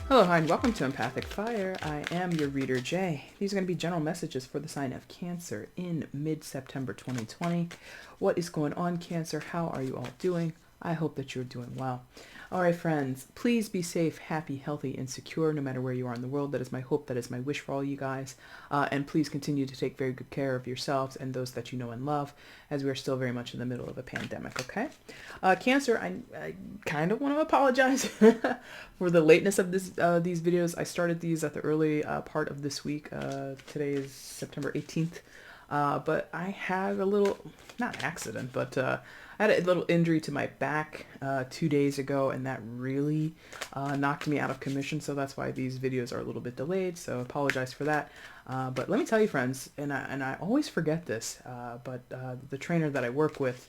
Hello, hi, and welcome to Empathic Fire. I am your reader, Jay. These are going to be general messages for the sign of Cancer in mid-September 2020. What is going on, Cancer? How are you all doing? I hope that you're doing well. All right, friends, please be safe, happy, healthy, and secure no matter where you are in the world. That is my hope. That is my wish for all you guys. And please continue to take very good care of yourselves and those that you know and love, as we are still very much in the middle of a pandemic, okay? Cancer, I kind of want to apologize for the lateness of these videos. I started these at the early part of this week. Today is September 18th. But I had a little, not accident, but I had a little injury to my back 2 days ago, and that really knocked me out of commission. So that's why these videos are a little bit delayed. So I apologize for that. But let me tell you, friends, and I always forget this, but the trainer that I work with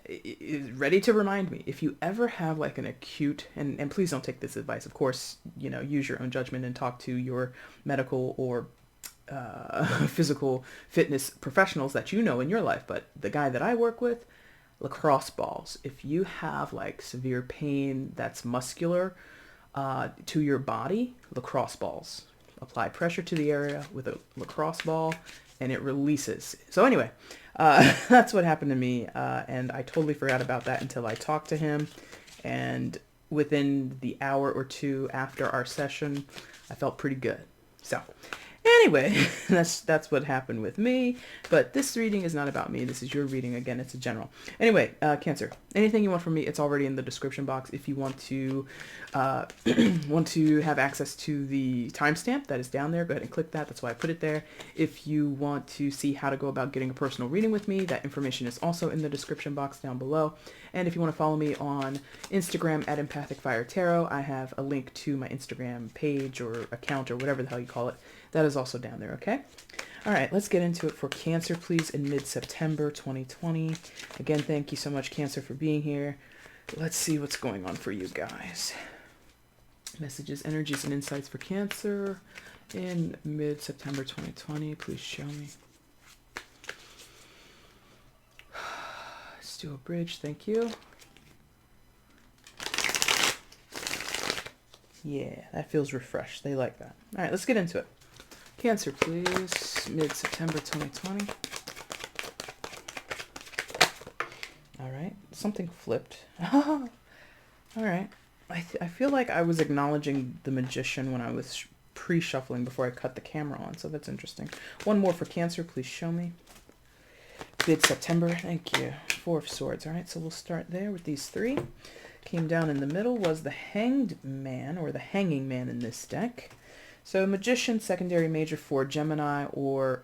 is ready to remind me, if you ever have like an acute, and please don't take this advice, of course, use your own judgment and talk to your medical or physical fitness professionals that you know in your life. But the guy that I work with, lacrosse balls. If you have like severe pain that's muscular to your body, lacrosse balls. Apply pressure to the area with a lacrosse ball and it releases. So anyway, that's what happened to me. And I totally forgot about that until I talked to him. And within the hour or two after our session, I felt pretty good. So anyway, that's what happened with me. But this reading is not about me. This is your reading. Again, it's a general. Anyway, Cancer, anything you want from me, it's already in the description box. If you want to have access to the timestamp that is down there, go ahead and click that. That's why I put it there. If you want to see how to go about getting a personal reading with me, that information is also in the description box down below. And if you want to follow me on Instagram at EmpathicFire Tarot, I have a link to my Instagram page or account or whatever the hell you call it. That is also down there, okay? All right, let's get into it for Cancer, please, in mid-September 2020. Again, thank you so much, Cancer, for being here. Let's see what's going on for you guys. Messages, energies, and insights for Cancer in mid-September 2020. Please show me. Let's do a bridge. Thank you. Yeah, that feels refreshed. They like that. All right, let's get into it. Cancer, please. Mid-September 2020. All right. Something flipped. All right. I feel like I was acknowledging the Magician when I was pre-shuffling before I cut the camera on, so that's interesting. One more for Cancer. Please show me. Mid-September. Thank you. Four of Swords. All right, so we'll start there with these three. Came down in the middle was the Hanged Man, or the Hanging Man in this deck. So Magician, secondary major for Gemini or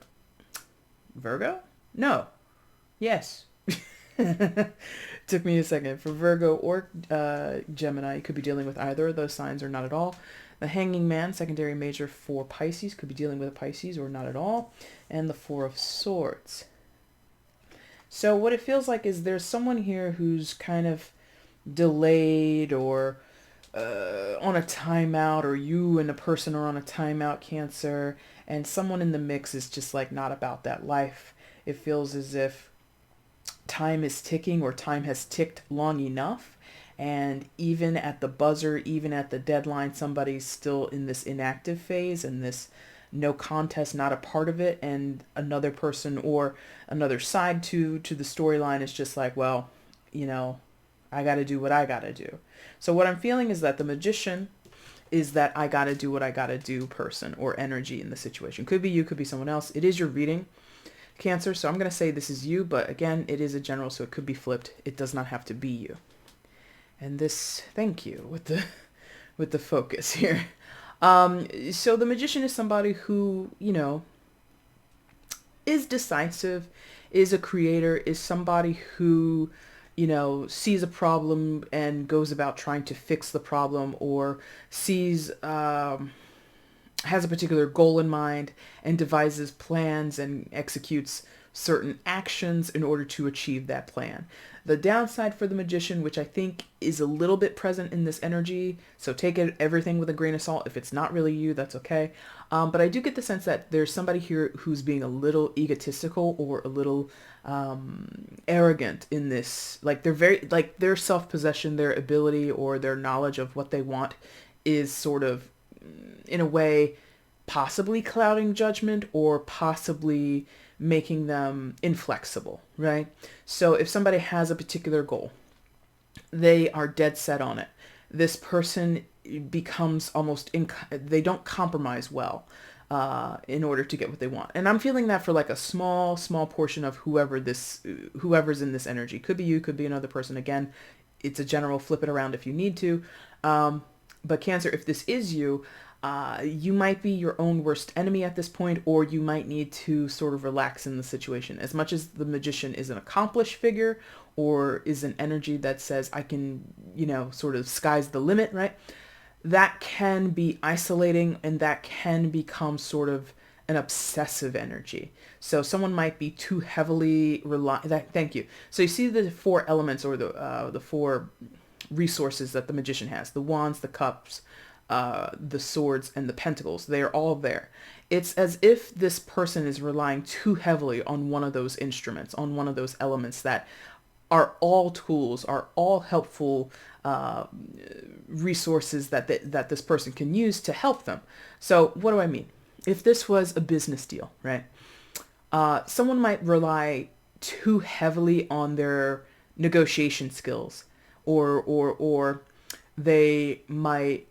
Virgo? No. Yes. Took me a second. For Virgo or Gemini, you could be dealing with either of those signs or not at all. The Hanging Man, secondary major for Pisces, could be dealing with a Pisces or not at all. And the Four of Swords. So what it feels like is there's someone here who's kind of delayed or on a timeout, or you and a person are on a timeout, Cancer, and someone in the mix is just like not about that life. It feels as if time is ticking, or time has ticked long enough, and even at the buzzer, even at the deadline, somebody's still in this inactive phase and this no contest, not a part of it, and another person or another side to the storyline is just like, well, I got to do what I got to do. So what I'm feeling is that the Magician is that I got to do what I got to do person or energy in the situation. Could be you, could be someone else. It is your reading, Cancer. So I'm going to say this is you, but again, it is a general, so it could be flipped. It does not have to be you. And this, thank you, with the focus here. So the Magician is somebody who, is decisive, is a creator, is somebody who sees a problem and goes about trying to fix the problem, or sees, has a particular goal in mind and devises plans and executes certain actions in order to achieve that plan. The downside for the Magician, which I think is a little bit present in this energy, so take everything with a grain of salt. If it's not really you, that's okay. But I do get the sense that there's somebody here who's being a little egotistical or a little arrogant in this. Like their self-possession, their ability or their knowledge of what they want is sort of in a way, possibly clouding judgment or possibly making them inflexible, right? So if somebody has a particular goal, they are dead set on it. This person becomes almost, they don't compromise well in order to get what they want. And I'm feeling that for like a small portion of whoever's in this energy. Could be you, could be another person. Again, it's a general, flip it around if you need to. But Cancer, if this is you, you might be your own worst enemy at this point, or you might need to sort of relax in the situation. As much as the Magician is an accomplished figure or is an energy that says, I can, sort of sky's the limit, right? That can be isolating, and that can become sort of an obsessive energy. So someone might be too heavily thank you. So you see the four elements, or the four resources that the Magician has: the wands, the cups, the swords, and the pentacles. They are all there. It's as if this person is relying too heavily on one of those instruments, on one of those elements that are all tools, are all helpful resources that this person can use to help them. So what do I mean? If this was a business deal, right? Someone might rely too heavily on their negotiation skills, or they might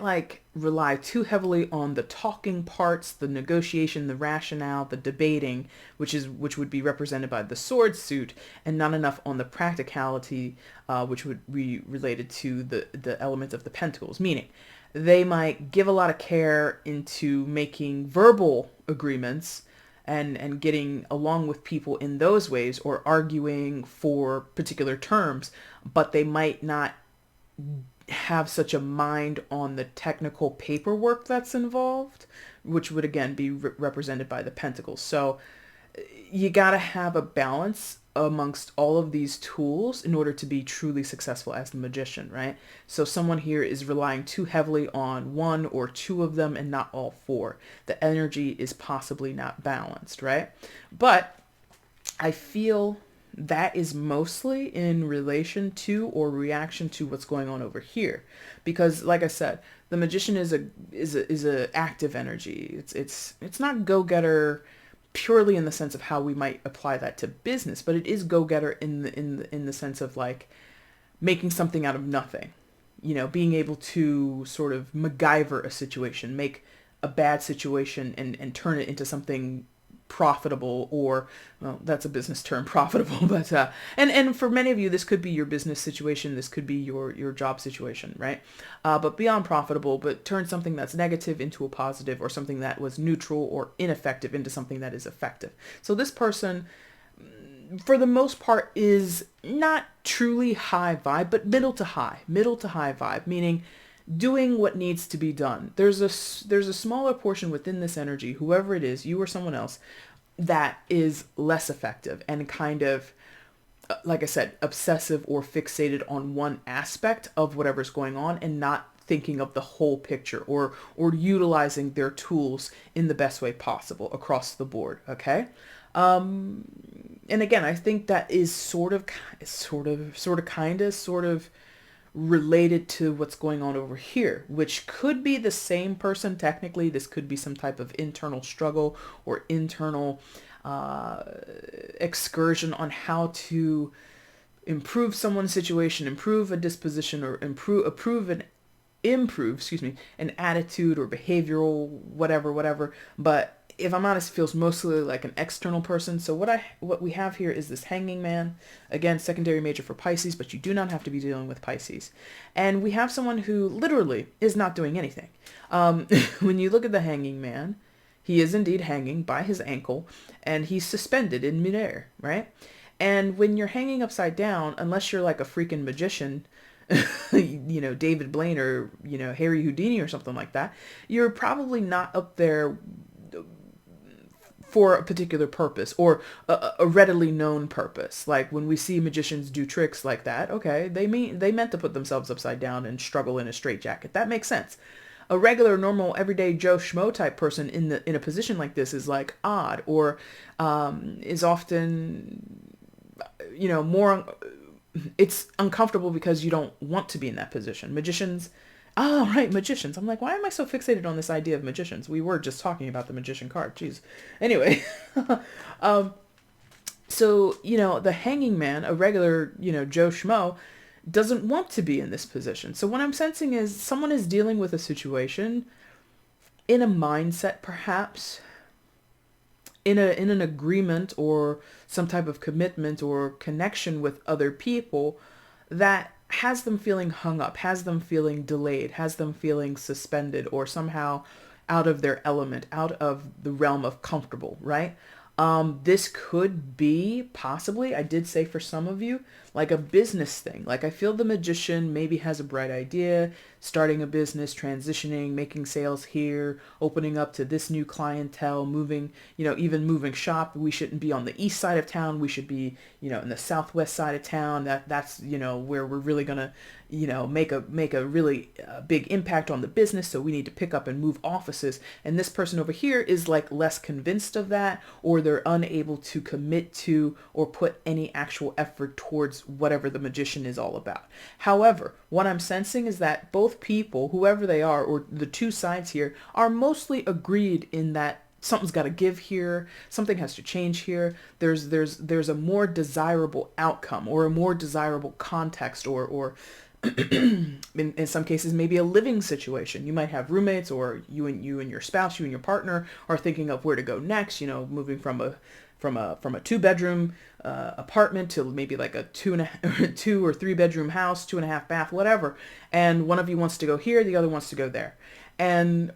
like rely too heavily on the talking parts, the negotiation, the rationale, the debating, which would be represented by the sword suit, and not enough on the practicality, which would be related to the element of the pentacles. Meaning, they might give a lot of care into making verbal agreements and getting along with people in those ways, or arguing for particular terms, but they might not have such a mind on the technical paperwork that's involved, which would again be represented by the pentacles. So you got to have a balance amongst all of these tools in order to be truly successful as the Magician, right? So someone here is relying too heavily on one or two of them and not all four. The energy is possibly not balanced, right? But I feel that is mostly in relation to or reaction to what's going on over here, because like I said, the Magician is a active energy. It's not go-getter purely in the sense of how we might apply that to business, but it is go-getter in the sense of like making something out of nothing, being able to sort of MacGyver a situation, make a bad situation and turn it into something profitable, or, well, that's a business term, profitable, but and for many of you, this could be your business situation, this could be your job situation, right? But beyond profitable, but turn something that's negative into a positive, or something that was neutral or ineffective into something that is effective. So this person, for the most part, is not truly high vibe, but middle to high vibe, meaning doing what needs to be done. There's a smaller portion within this energy, whoever it is, you or someone else, that is less effective and kind of, like I said, obsessive or fixated on one aspect of whatever's going on and not thinking of the whole picture, or utilizing their tools in the best way possible across the board. Okay. And again, I think that is sort of related to what's going on over here, which could be the same person. Technically, this could be some type of internal struggle or internal excursion on how to improve someone's situation, improve a disposition, or improve an attitude or behavioral, whatever. But if I'm honest, it feels mostly like an external person. So what we have here is this Hanging Man. Again, secondary major for Pisces, but you do not have to be dealing with Pisces. And we have someone who literally is not doing anything. When you look at the Hanging Man, he is indeed hanging by his ankle, and he's suspended in midair, right? And when you're hanging upside down, unless you're like a freaking magician, David Blaine, or, Harry Houdini or something like that, you're probably not up there for a particular purpose, or a readily known purpose. Like when we see magicians do tricks like that, okay, they meant to put themselves upside down and struggle in a straitjacket. That makes sense. A regular, normal, everyday Joe Schmo type person in a position like this is like odd, or is often, more. It's uncomfortable because you don't want to be in that position. Magicians, Oh, right, magicians. I'm like, why am I so fixated on this idea of magicians? We were just talking about the magician card. Jeez. Anyway, so, the hanging man, a regular, Joe Schmo, doesn't want to be in this position. So what I'm sensing is someone is dealing with a situation in a mindset, perhaps, in an agreement or some type of commitment or connection with other people that has them feeling hung up, has them feeling delayed, has them feeling suspended or somehow out of their element, out of the realm of comfortable, right? This could be possibly, I did say for some of you, like a business thing. Like I feel the magician maybe has a bright idea, starting a business, transitioning, making sales here, opening up to this new clientele, moving, even moving shop. We shouldn't be on the east side of town. We should be, in the southwest side of town. That's where we're really gonna, make a really big impact on the business. So we need to pick up and move offices. And this person over here is like less convinced of that, or they're unable to commit to or put any actual effort towards whatever the magician is all about. However, what I'm sensing is that both people, whoever they are, or the two sides here, are mostly agreed in that something's got to give here, something has to change here. There's a more desirable outcome or a more desirable context or in some cases maybe a living situation. You might have roommates, or you and your spouse, you and your partner are thinking of where to go next, moving from a 2-bedroom apartment to maybe like a 2 or 3 bedroom house, 2.5 bath, whatever. And one of you wants to go here, the other wants to go there.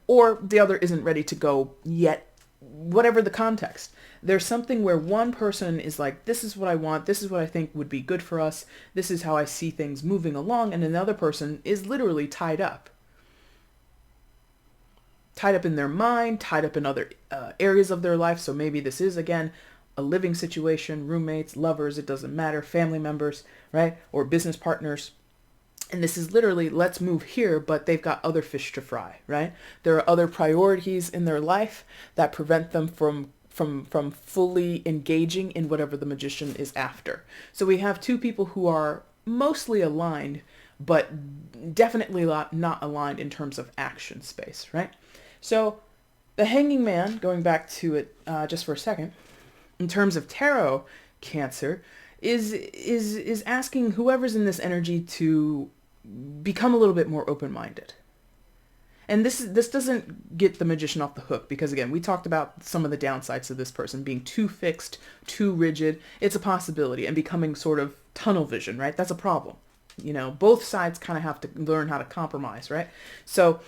Or the other isn't ready to go yet, whatever the context. There's something where one person is like, this is what I want, this is what I think would be good for us, this is how I see things moving along, and another person is literally tied up in their mind, tied up in other areas of their life. So maybe this is, again, a living situation, roommates, lovers, it doesn't matter, family members, right? Or business partners. And this is literally, let's move here, but they've got other fish to fry, right? There are other priorities in their life that prevent them from fully engaging in whatever the magician is after. So we have two people who are mostly aligned, but definitely not aligned in terms of action space, right? So the hanging man, going back to it just for a second, in terms of tarot Cancer, is asking whoever's in this energy to become a little bit more open-minded. And this doesn't get the magician off the hook, because again, we talked about some of the downsides of this person being too fixed, too rigid. It's a possibility, and becoming sort of tunnel vision, right? That's a problem. Both sides kind of have to learn how to compromise, right? So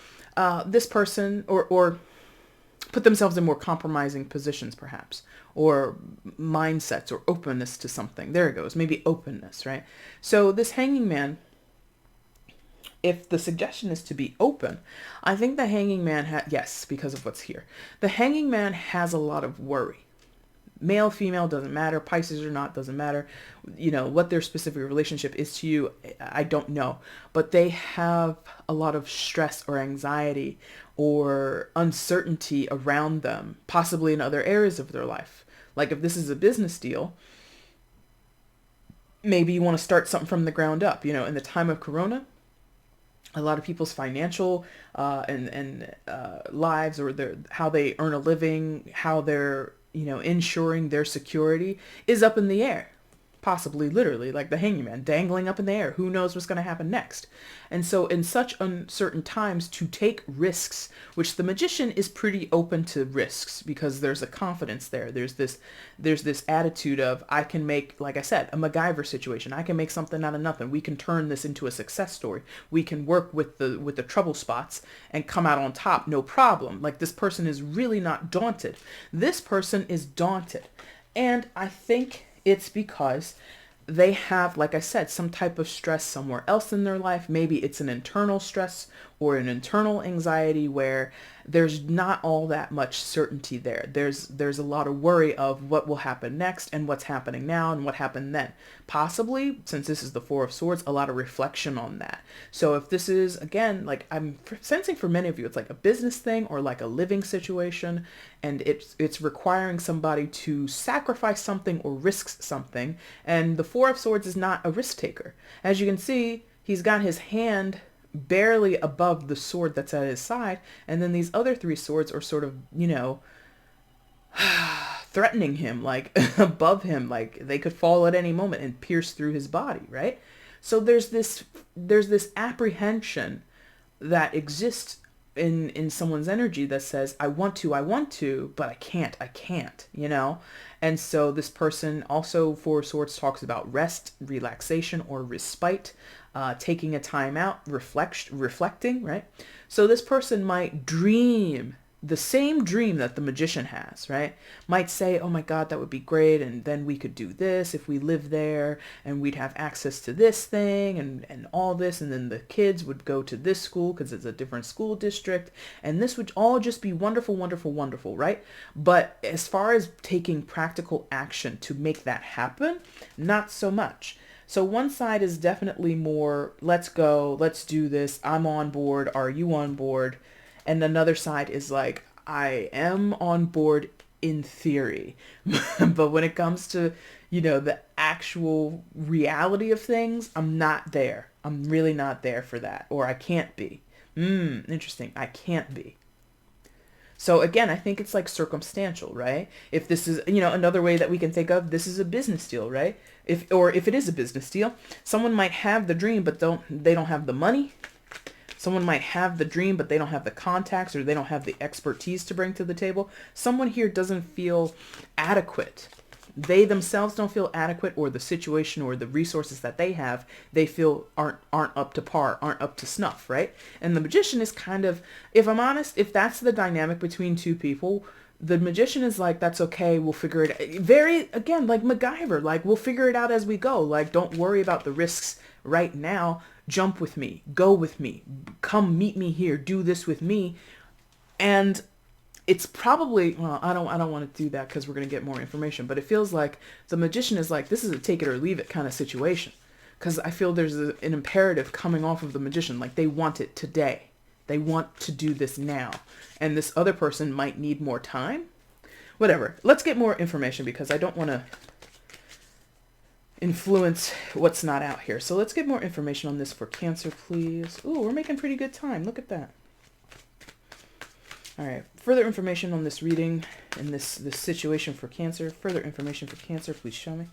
this person or put themselves in more compromising positions, perhaps, or mindsets, or openness to something. There it goes. Maybe openness, right? So this hanging man, if the suggestion is to be open, I think the hanging man yes, because of what's here. The hanging man has a lot of worry. Male, female, doesn't matter. Pisces or not, doesn't matter. What their specific relationship is to you, I don't know. But they have a lot of stress or anxiety or uncertainty around them, possibly in other areas of their life. Like if this is a business deal, maybe you want to start something from the ground up. In the time of Corona, a lot of people's financial and lives, or how they earn a living, how they're ensuring their security is up in the air. Possibly literally, like the hanging man dangling up in the air. Who knows what's going to happen next? And so in such uncertain times, to take risks, which the magician is pretty open to risks, because there's a confidence there. There's this attitude of, I can make, like I said, a MacGyver situation. I can make something out of nothing. We can turn this into a success story. We can work with the trouble spots and come out on top, no problem. Like this person is really not daunted. This person is daunted. And I think it's because they have, like I said, some type of stress somewhere else in their life. Maybe it's an internal stress or an internal anxiety where there's not all that much certainty there. There's a lot of worry of what will happen next and what's happening now and what happened then. Possibly, since this is the Four of Swords, a lot of reflection on that. So if this is, again, like I'm sensing for many of you, it's like a business thing or like a living situation, and it's requiring somebody to sacrifice something or risk something. And the Four of Swords is not a risk taker. As you can see, he's got his hand barely above the sword that's at his side. And then these other three swords are sort of, threatening him, like above him, like they could fall at any moment and pierce through his body, right? So there's this apprehension that exists in someone's energy that says, I want to, but I can't, And so this person also, Four of Swords, talks about rest, relaxation, or respite, taking a time out, reflecting, right? So this person might dream the same dream that the magician has, right? Might say, oh my God, that would be great. And then we could do this if we live there, and we'd have access to this thing and all this. And then the kids would go to this school because it's a different school district. And this would all just be wonderful, wonderful, wonderful, right? But as far as taking practical action to make that happen, not so much. So one side is definitely more, let's go, let's do this. I'm on board. Are you on board? And another side is like, I am on board in theory, but when it comes to, the actual reality of things, I'm not there. I'm really not there for that, or I can't be. Interesting. I can't be. So again, I think it's like circumstantial, right? If this is, another way that we can think of, this is a business deal, right? If it is a business deal, someone might have the dream, but they don't have the money. Someone might have the dream, but they don't have the contacts, or they don't have the expertise to bring to the table. Someone here doesn't feel adequate. They themselves don't feel adequate, or the situation or the resources that they have, they feel aren't up to par, aren't up to snuff, right? And the magician is kind of, if I'm honest, if that's the dynamic between two people, the magician is like, that's okay, we'll figure it out. Very, again, like MacGyver, like, we'll figure it out as we go. Like, don't worry about the risks right now. Jump with me, go with me, come meet me here, do this with me. And it's probably, well, I don't want to do that because we're going to get more information, but it feels like the magician is like, this is a take it or leave it kind of situation. Because I feel there's an imperative coming off of the magician, like they want it today. They want to do this now. And this other person might need more time. Whatever. Let's get more information because I don't want to influence what's not out here. So let's get more information on this for Cancer, please. Ooh, we're making pretty good time. Look at that. All right. Further information on this reading and this situation for Cancer. Further information for Cancer, please show me.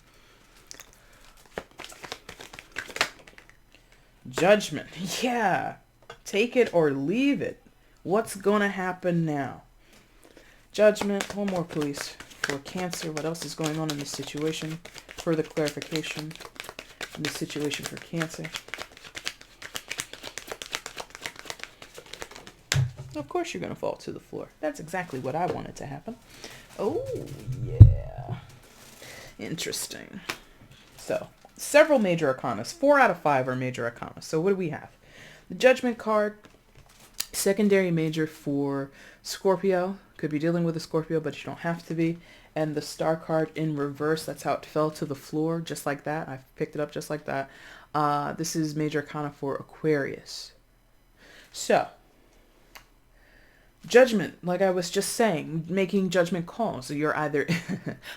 Judgment. Yeah. Take it or leave it. What's going to happen now? Judgment. One more, please, for Cancer. What else is going on in this situation? Further clarification in this situation for Cancer. Of course you're going to fall to the floor. That's exactly what I wanted to happen. Oh, yeah. Interesting. So, several major arcanas. 4 out of 5 are major arcanas. So what do we have? The Judgment card, secondary major for Scorpio. Could be dealing with a Scorpio, but you don't have to be. And the Star card in reverse. That's how it fell to the floor, just like that. I picked it up just like that. This is major arcana for Aquarius. So, Judgment, like I was just saying, making judgment calls. So you're either,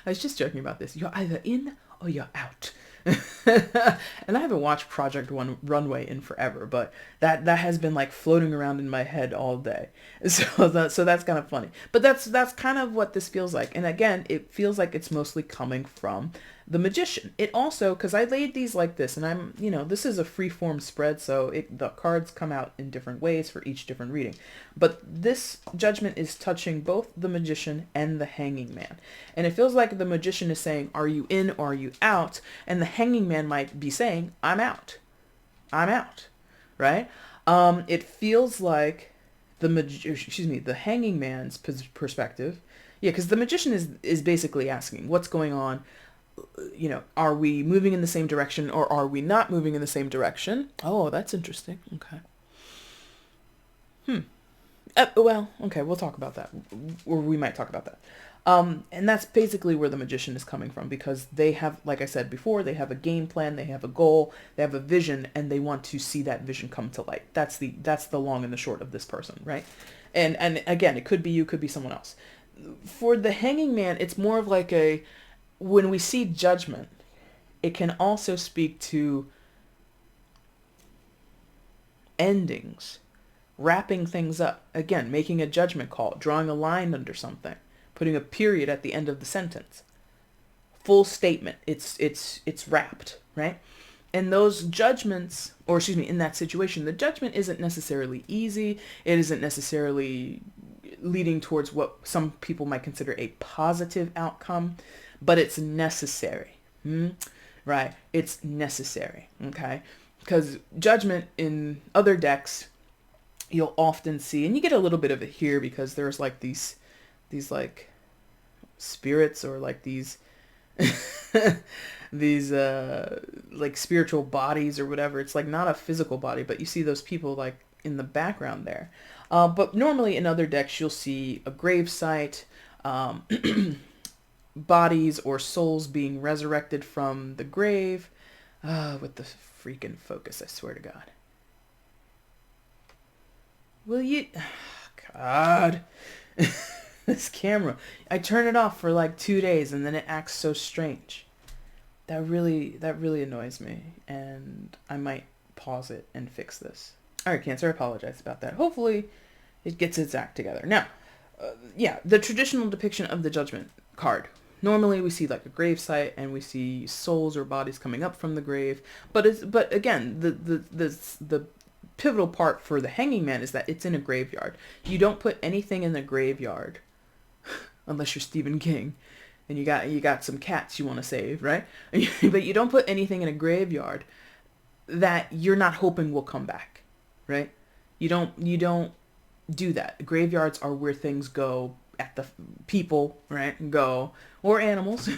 I was just joking about this, you're either in or you're out. And I haven't watched Project Runway in forever, but that has been like floating around in my head all day. So that's kind of funny. But that's kind of what this feels like. And again, it feels like it's mostly coming from the Magician. It also, because I laid these like this, and I'm, this is a free form spread, so the cards come out in different ways for each different reading. But this Judgment is touching both the Magician and the Hanging Man. And it feels like the Magician is saying, are you in or are you out? And the Hanging Man might be saying, I'm out. I'm out. Right? It feels like the Hanging Man's perspective. Yeah, because the Magician is basically asking, what's going on? Are we moving in the same direction or are we not moving in the same direction? Oh, that's interesting. Okay. Well, okay, we'll talk about that. Or we might talk about that. And that's basically where the Magician is coming from, because they have, like I said before, they have a game plan, they have a goal, they have a vision, and they want to see that vision come to light. That's the long and the short of this person, right? And again, it could be you, could be someone else. For the Hanging Man, it's more of like when we see Judgment, it can also speak to endings, wrapping things up. Again, making a judgment call, drawing a line under something, putting a period at the end of the sentence. Full statement. It's wrapped, right? And those judgments, or excuse me, in that situation, the judgment isn't necessarily easy. It isn't necessarily leading towards what some people might consider a positive outcome, but it's necessary. Right? It's necessary. Okay? Because judgment in other decks, you'll often see, and you get a little bit of it here because there's like these like spirits, or like these these like spiritual bodies or whatever. It's like not a physical body, but you see those people like in the background there. But normally in other decks you'll see a grave site, bodies or souls being resurrected from the grave. With the freaking focus, I swear to God. Will you? God. This camera. I turn it off for like 2 days and then it acts so strange. That really annoys me, and I might pause it and fix this. All right, Cancer, I apologize about that. Hopefully it gets its act together. Now, yeah, the traditional depiction of the Judgment card. Normally we see like a grave site and we see souls or bodies coming up from the grave. But again, the pivotal part for the Hanging Man is that it's in a graveyard. You don't put anything in the graveyard unless you're Stephen King and you got some cats you want to save, right? But you don't put anything in a graveyard that you're not hoping will come back, right? You don't do that. Graveyards are where things go at the people, right? Go, or animals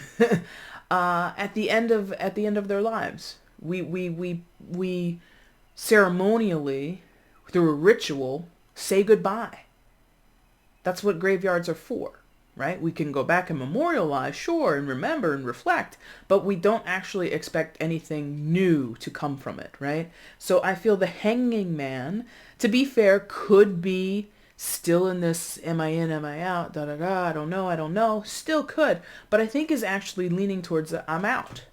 at the end of their lives. We ceremonially, through a ritual, say goodbye. That's what graveyards are for, right? We can go back and memorialize, sure, and remember and reflect, but we don't actually expect anything new to come from it, right? So I feel the Hanging Man, to be fair, could be still in this am I in, am I out, I don't know, still could, but I think is actually leaning towards the I'm out.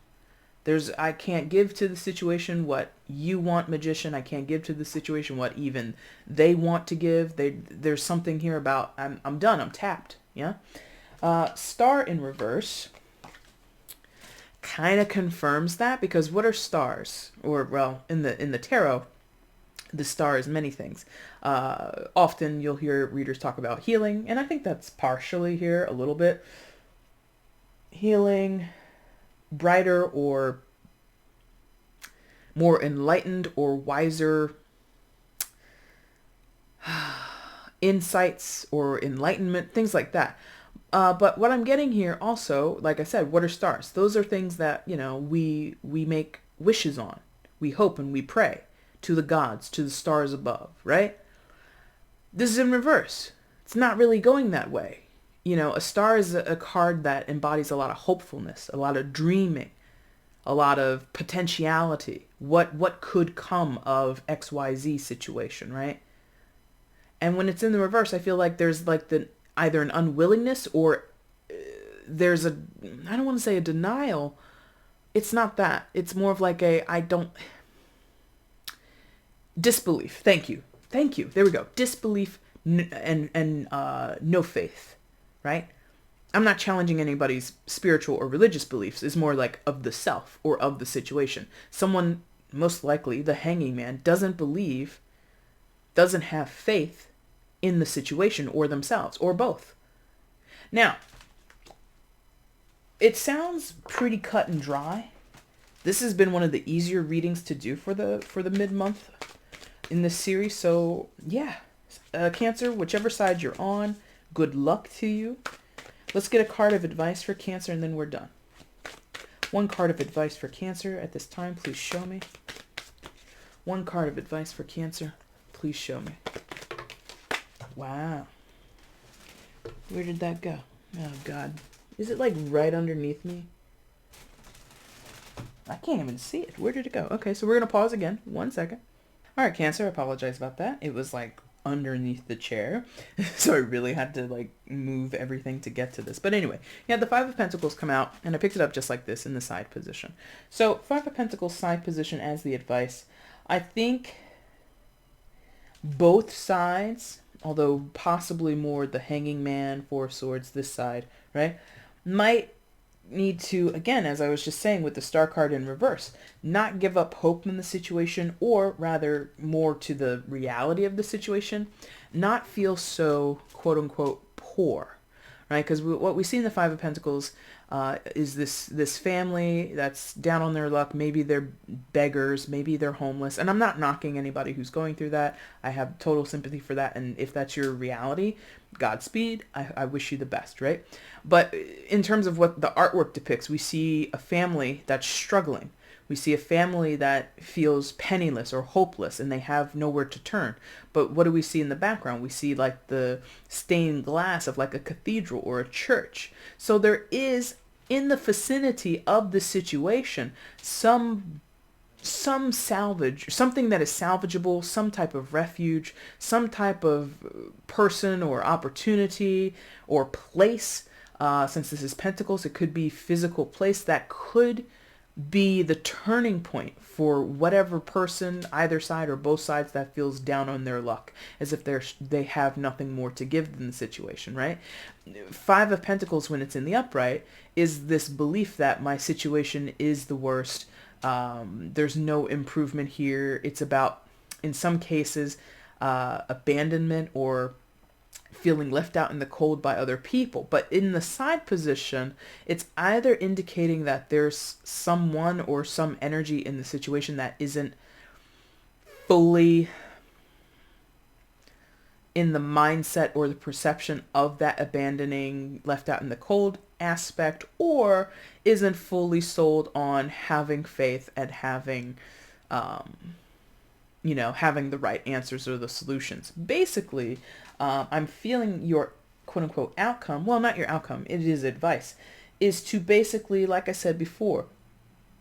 I can't give to the situation what you want, Magician. I can't give to the situation what even they want to give. There's something here about I'm done. I'm tapped. Yeah. Star in reverse kind of confirms that, because what are stars? Or well, in the tarot, the star is many things. Often you'll hear readers talk about healing, and I think that's partially here a little bit. Healing, brighter or more enlightened or wiser insights or enlightenment, things like that. But what I'm getting here also, like I said, what are stars? Those are things that, we make wishes on. We hope and we pray to the gods, to the stars above, right? This is in reverse. It's not really going that way. A star is a card that embodies a lot of hopefulness, a lot of dreaming, a lot of potentiality. What could come of XYZ situation, right? And when it's in the reverse, I feel like there's like either an unwillingness or there's I don't want to say a denial. It's not that. It's more of like disbelief. Thank you. There we go. Disbelief and no faith. Right? I'm not challenging anybody's spiritual or religious beliefs. It's more like of the self or of the situation. Someone, most likely the Hanging Man, doesn't have faith in the situation or themselves or both. Now, it sounds pretty cut and dry. This has been one of the easier readings to do for the mid-month in this series. So yeah, Cancer, whichever side you're on, good luck to you. Let's get a card of advice for Cancer and then we're done. One card of advice for Cancer at this time, please show me. One card of advice for Cancer, please show me. Wow. Where did that go? Oh God. Is it like right underneath me? I can't even see it. Where did it go? Okay, so we're going to pause again. 1 second. All right, Cancer, I apologize about that. It was like underneath the chair. So I really had to like move everything to get to this. But anyway, yeah, the Five of Pentacles come out and I picked it up just like this in the side position. So Five of Pentacles side position as the advice. I think Both sides, although possibly more the Hanging Man, Four of Swords, this side, right, might need to, again, as I was just saying with the Star card in reverse, not give up hope in the situation, or rather more to the reality of the situation, not feel so quote unquote poor, right? Because what we see in the Five of Pentacles is this family that's down on their luck. Maybe they're beggars, maybe they're homeless, and I'm not knocking anybody who's going through that. I have total sympathy for that, and if that's your reality, Godspeed. I wish you the best, right? But in terms of what the artwork depicts, we see a family that's struggling. We see a family that feels penniless or hopeless, and they have nowhere to turn. But what do we see in the background? We see like the stained glass of like a cathedral or a church. So there is, in the vicinity of the situation, some salvage, something that is salvageable, some type of refuge, some type of person or opportunity or place. Since this is Pentacles, it could be physical place that could be the turning point for whatever person, either side or both sides, that feels down on their luck, as if they have nothing more to give than the situation, right? Five of Pentacles, when it's in the upright, is this belief that my situation is the worst. There's no improvement here. It's about, in some cases, abandonment or feeling left out in the cold by other people. But in the side position, it's either indicating that there's someone or some energy in the situation that isn't fully in the mindset or the perception of that abandoning, left out in the cold aspect, or isn't fully sold on having faith and having having the right answers or the solutions. Basically, I'm feeling your quote unquote outcome, well, not your outcome, it is advice, is to basically, like I said before,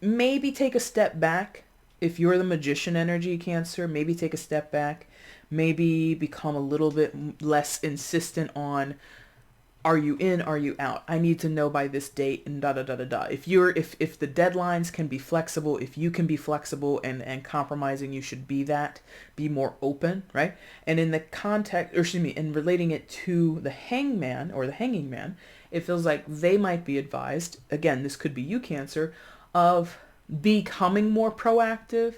maybe take a step back. If you're the Magician energy, Cancer, maybe take a step back, maybe become a little bit less insistent on, are you in, are you out? I need to know by this date, and da da da da da. If the deadlines can be flexible, if you can be flexible and compromising, you should be that. Be more open, right? And in the context, or excuse me, in relating it to the Hangman or the Hanging Man, it feels like they might be advised, again, this could be you, Cancer, of becoming more proactive.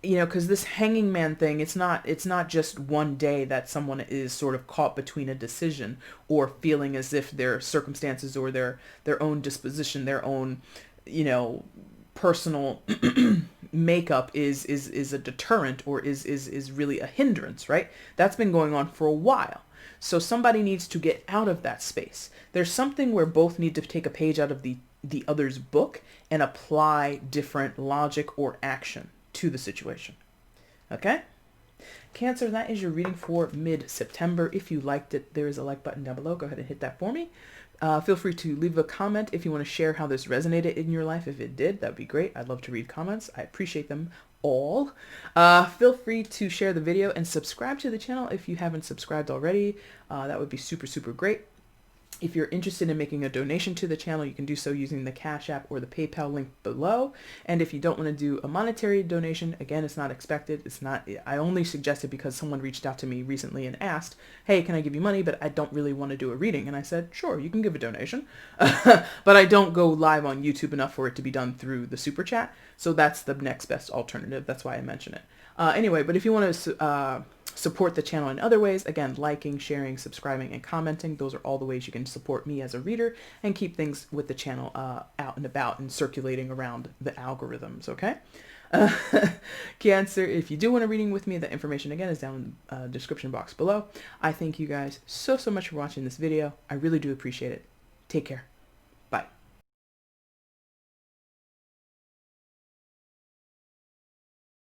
Because this Hanging Man thing, it's not just one day that someone is sort of caught between a decision or feeling as if their circumstances or their own disposition, their own, personal makeup is a deterrent or is really a hindrance, right? That's been going on for a while. So somebody needs to get out of that space. There's something where both need to take a page out of the other's book and apply different logic or action to the situation. Okay? Cancer, that is your reading for mid-September. If you liked it, there is a like button down below. Go ahead and hit that for me. Feel free to leave a comment if you want to share how this resonated in your life. If it did, that would be great. I'd love to read comments. I appreciate them all. Feel free to share the video and subscribe to the channel if you haven't subscribed already. That would be super, super great. If you're interested in making a donation to the channel, you can do so using the Cash App or the PayPal link below. And if you don't want to do a monetary donation, again, it's not expected. I only suggest it because someone reached out to me recently and asked, hey, can I give you money? But I don't really want to do a reading. And I said, sure, you can give a donation. But I don't go live on YouTube enough for it to be done through the super chat. So that's the next best alternative. That's why I mention it. Anyway, but if you want to support the channel in other ways, again, liking, sharing, subscribing, and commenting, those are all the ways you can support me as a reader and keep things with the channel out and about and circulating around the algorithms, okay? Cancer, if you do want a reading with me, the information again is down in the description box below. I thank you guys so much for watching this video. I really do appreciate it. Take care.